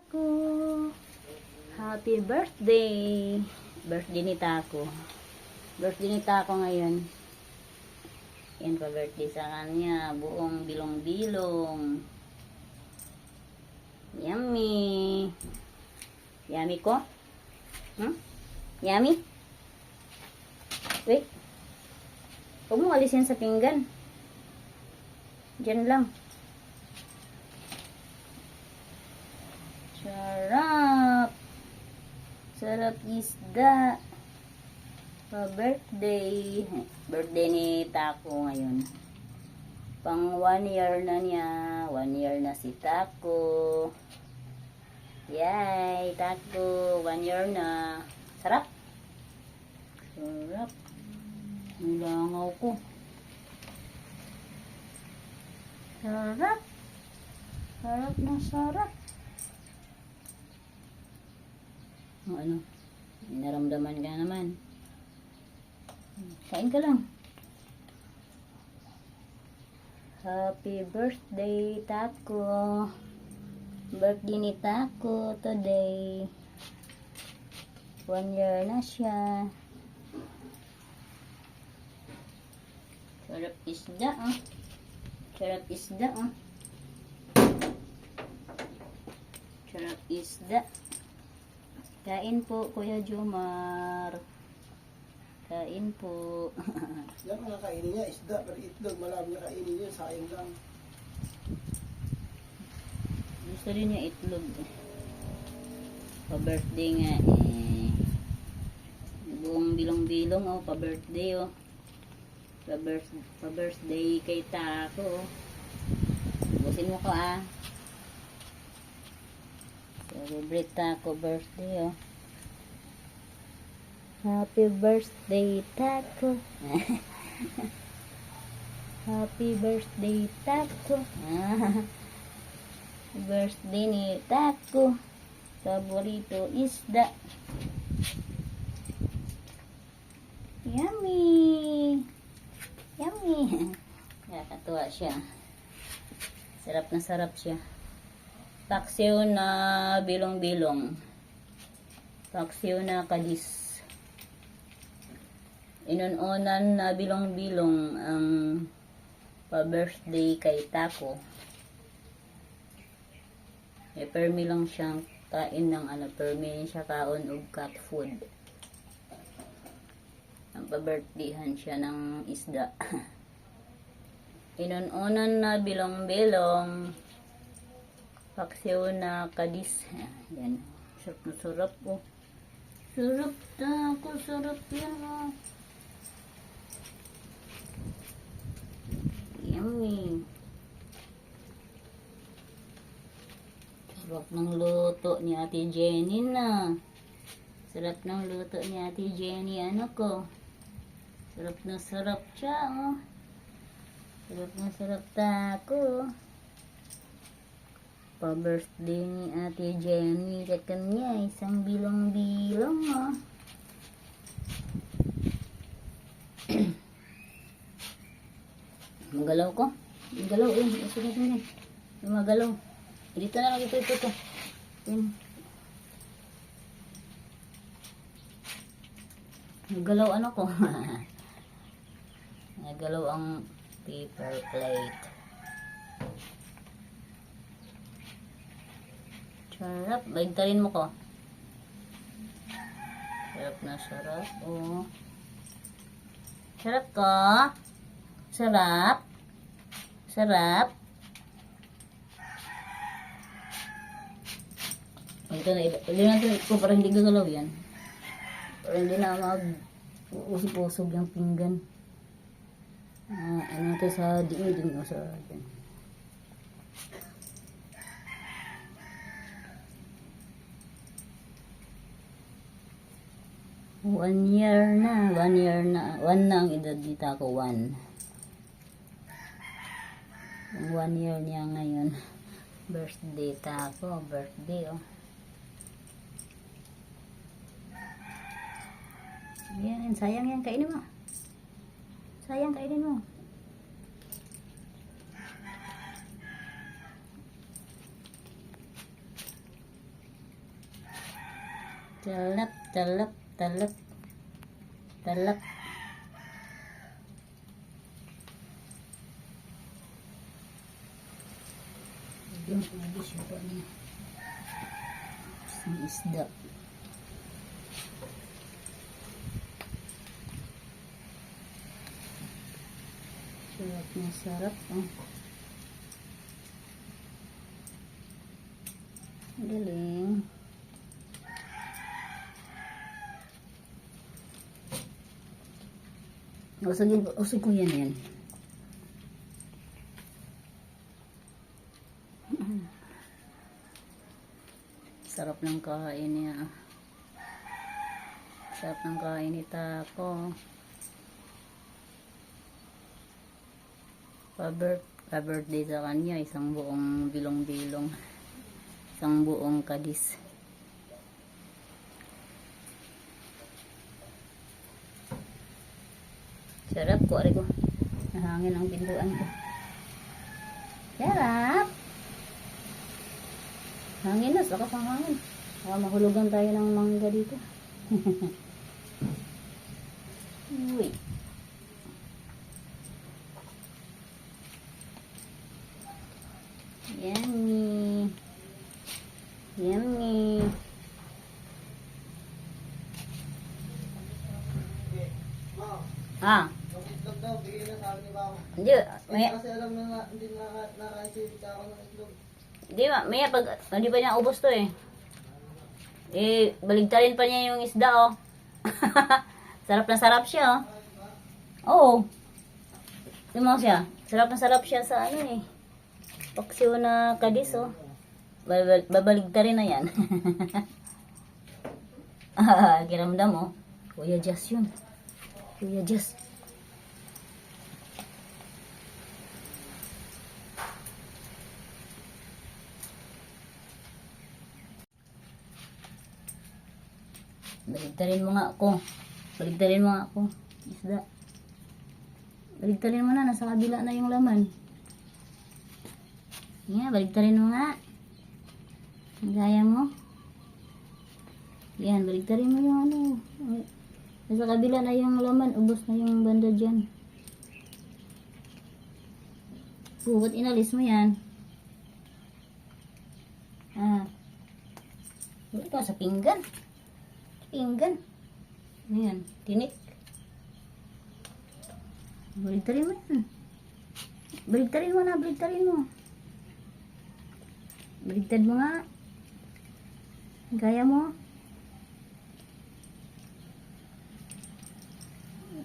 Taco. Happy birthday. Birthday ni Taco. Birthday ni Taco ngayon. Yan pa birthday sa kanya. Buong bilong-bilong. Yummy. Yummy ko? Yummy? Wait. Huwag mo alisin sa pinggan. Diyan lang. Sarap. Sarap isda. Pa-birthday. Birthday ni Taco ngayon. Pang 1 year na niya. 1 year na si Taco. Yay! Taco. 1 year na. Sarap. Sarap. Ang langaw ko. Sarap. Sarap na sarap. Ano? Naramdaman ka naman. Kain ka lang. Happy birthday, Taco. Birthday ni Taco today. 1 year na siya. Sarap isda, ah. Sarap isda, ah. Sarap isda. Kain po, Kuya Jomar. Kain po. Yan ang kainin niya, isda, pero itlog, marami niya kainin niya, sayang lang. Gusto rin niya itlog. Pa-birthday nga eh. Buong bilong-bilong oh, pa-birthday oh. Pa-birthday kay Taco oh. Busin mo ko ah. Celebrate Taco birthday oh. Happy birthday, Taco. Happy birthday, Taco. Birthday ni Taco. Paborito isda. Yummy. Yummy. Nakakatuwa siya. Sarap na sarap siya. Paksiw na bilong-bilong. Paksiw na kadis. Inunonan na bilong-bilong ang pa-birthday kay Taco. Permi lang siyang kain ng permi siya kaon og cat food. Ang pa-birthdayhan siya ng isda. Inunonan na bilong-bilong. Paksiw na kadis. Yan. Sarap na sarap oh. Sarap Taco, sarap yan oh. Yummy. Sarap ng luto ni Ate Jenny na. Sarap ng luto ni Ate Jenny. Ano ko? Sarap na sarap siya oh. Sarap na sarap Taco. Pa-birthday ni Ate Jenny sa kanya. Isang bilong-bilong oh. Magalaw ko. Magalaw eh. Sige. Magalaw. Dito na lang ito. Magalaw ano ko. Magalaw ang paper plate. Sarap. Baigtarin mo ko. Sarap na sarap. Oh. Sarap ko. Sarap. Sarap. Ito na. Pwede natin ito para hindi gagalaw yan. Para hindi na mag-usip-usog yung pinggan. Ano ito sa diin o sa atin. 1 year na. 1 year na. 1 na ang edad ni Taco. 1. 1 year niya ngayon. Birthday Taco. Birthday oh. Yan. Sayang yan. Kainin mo. Sayang kainin mo. Talap, talap, talap. Talap. Yung nabis yung pa niya. Isang isda. Sarap na sarap. Oh. Galing. Usog ko yan. Sarap ng kain niya. Sarap ng kain ni Taco. Pa-birthday sa kanya, isang buong bilong-bilong. Isang buong kadis. Sarap ko, ari ko. Nahangin ang pintuan ko. Sarap! Hangin na, lakas ang hangin. Baka mahulugan tayo ng mangga dito. Uy. Yummy. Yummy. Ah. Yung itlog daw, bigay na sa akin ni Bao. Hindi, may, Kasi alam na hindi nakaisipit ako ng itlog. di ba, may pag, hindi pa niya ubos to eh. Baligtarin pa niya yung isda oh. Sarap na sarap siya oh. Oo. Tingnan mo siya. Sarap na sarap siya sa ano eh. Paksiw na kadis oh. Babaligtarin na yan. Kiramdam oh. Kuya Jess yun. Kuya Jess. Baligtarin mo nga ako. Baligtarin mo nga ako. Isda. Baligtarin mo na. Nasa kabila na yung laman. Yeah, baligtarin mo nga. Gaya mo. Yan, baligtarin mo yung ano. Nasa kabila na yung laman. Ubos na yung banda dyan. Ba't inalis mo yan? Huwag ka sa pinggan. Pinggan. Ayan, tinik. Baligtarin mo yan. Baligtarin mo na, baligtarin mo. Baligtad mo nga. Kaya mo.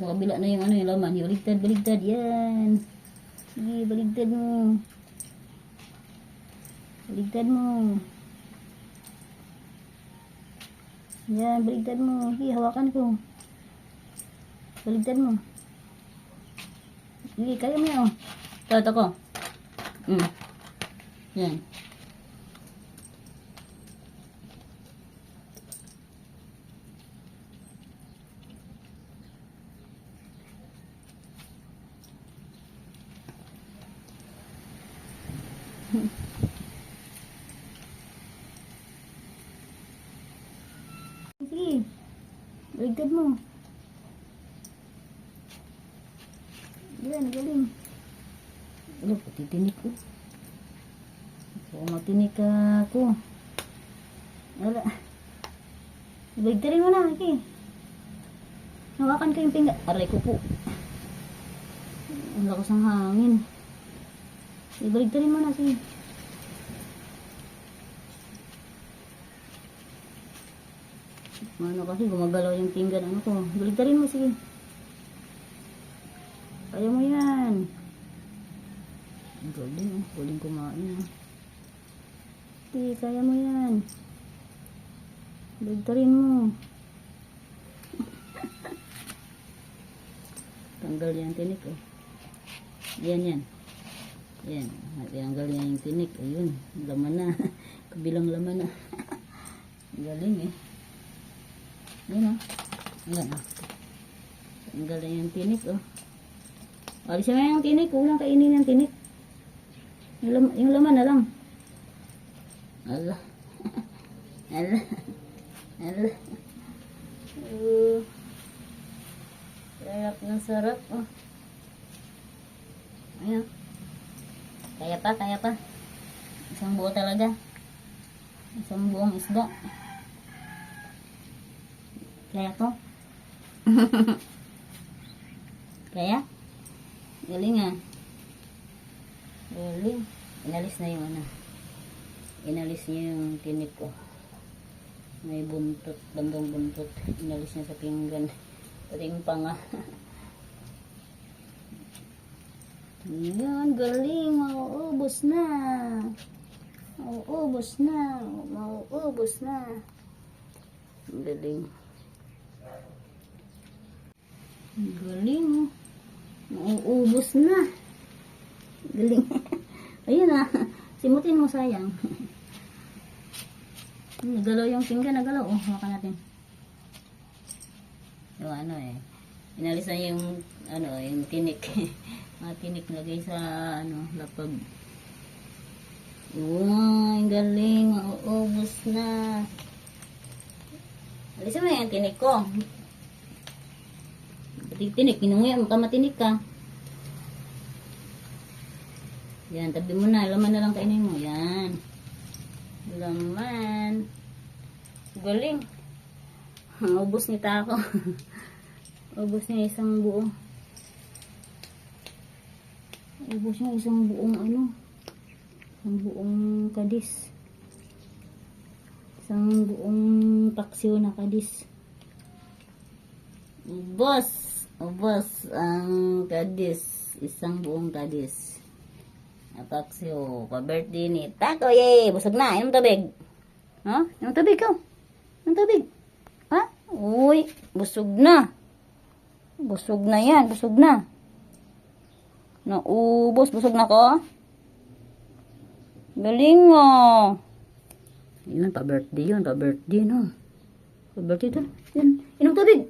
Sa kabila na yung ano yung laman. Baligtad, baligtad. Yan. Sige, baligtad mo. Baligtad mo. Yan, baligtad mo. Sige, hawakan ko. Baligtad mo. Sige, kaya mo yan. Ito ko. Yan. Sige. Baligtad mo. Yan, galing. Ano, pati tinik ko. So, matinik ako. Wala. Baligtarin mo na, okay. Hawakan ko yung pinggan. Aray ko po. Ang lakas ng hangin. Baligtarin mo na, sige. Ano kasi gumagalaw yung pinggan. Ano ko? Baligtarin mo, sige. Kaya mo yan. Galing, galing kumain. Sige, kaya mo yan. Baligtarin mo. Tanggal yan tinik eh. Yan. Yan. Tanggal yan yung tinik. Ayun. Laman na. Kabilang laman na. Galing eh. Yan o. Yan o. Tanggal yan yung tinik oh. Alisin mo yung tinik. Huwag lang kainin yung tinik. Yung laman na lang. Ala. Ala. Ala. Sarap ng sarap. Oh. Ayun. Kaya pa. Isang buo talaga. Isang buong isda. Kaya to? Kaya? Galing ah. Galing. Inalis na yung ano. Inalis niya yung tinik ko. May buntot, bandang buntot. Inalis niya sa pinggan. Pati yung panga. Yan, galing. Mauubos na. Mauubos na. Galing. Galing. Mauubos na. Galing. Ayun ah. Simutin mo, sayang. Nagalaw yung pinggan, nagalaw. Oh, hawakan natin. Yung ano eh. Inalis na yung, yung tinik. Mga tinik lagay sa, lapag. Wow, ang galing. Mauubos na. Alisin mo yung tinik ko. Pati tinik, kinunguya mo ka, matinik ka. Yan, tabi mo na. Laman na lang kainin mo. Yan. Laman. Galing. Ubos ni Tako. Ubos niya isang buo. Ubos niya isang buong isang buong kadis. Isang buong paksiw na kadis. Ubos ang kadis. Isang buong kadis. Apaksyo, pa-birthday ni Tako, yay! Busog na, inom tubig. Ha? Inom tubig ko. Inom tubig. Ha? Uy, busog na. Busog na yan, busog na. Naubos, busog na ko. Galing mo. Yun, pa-birthday yun, pa-birthday no. Pa-birthday to. Yun, inom tubig.